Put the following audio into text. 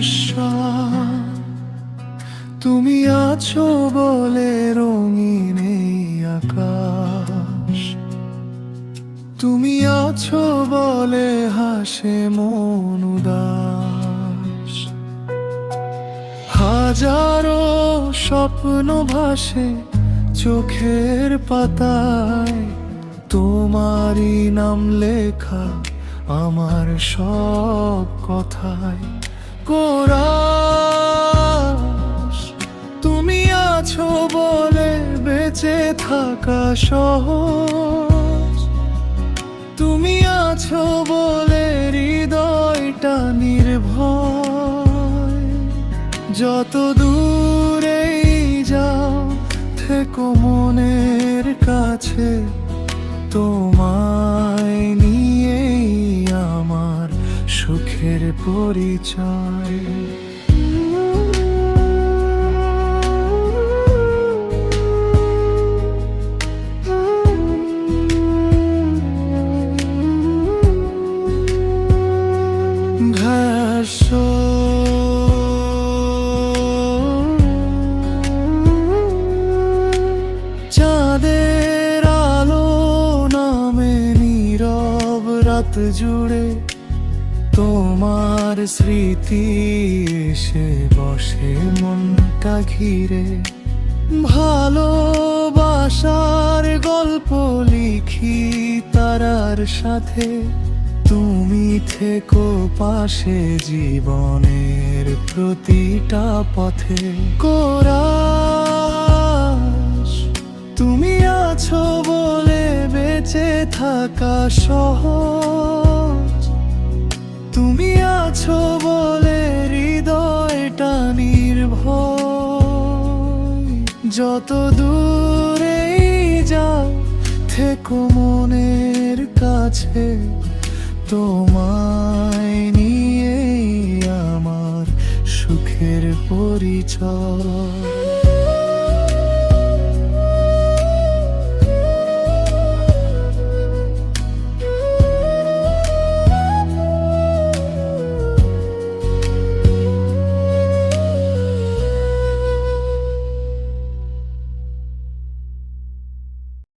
ভরসা। তুমি আছো বলে রঙিন এই আকাশ, তুমি আছো বলে হাসে মন উদাস। হাজারো স্বপ্ন ভাসে চোখের পাতায়, তোমারই নাম লেখা আমার সব কথায়। কোরাস, তুমি আছো বলে বেঁচে থাকা সহজ, তুমি আছো বলে হৃদয়টা নির্ভয়। যত দূরেই যাও থেকো মনের কাছে, তোমায় নিয়েই আমার সুখের পরিচয়। ভাসো চাঁদের আলো নামে নীরব রাত জুড়ে, তোমার স্মৃতি এসে বসে মনটা ঘিরে। ভালোবাসার গল্প লিখি তারার সাথে, তুমি থেকো পাশে জীবনের প্রতিটা পথে। কোরাস, তুমি আছো বলে বেঁচে থাকা সহজ, তুমি আছো বলে হৃদয়টা নির্ভয়। যত দূরেই যাও থেকো মনের কাছে, তোমায় নিয়েই আমার সুখের পরিচয়।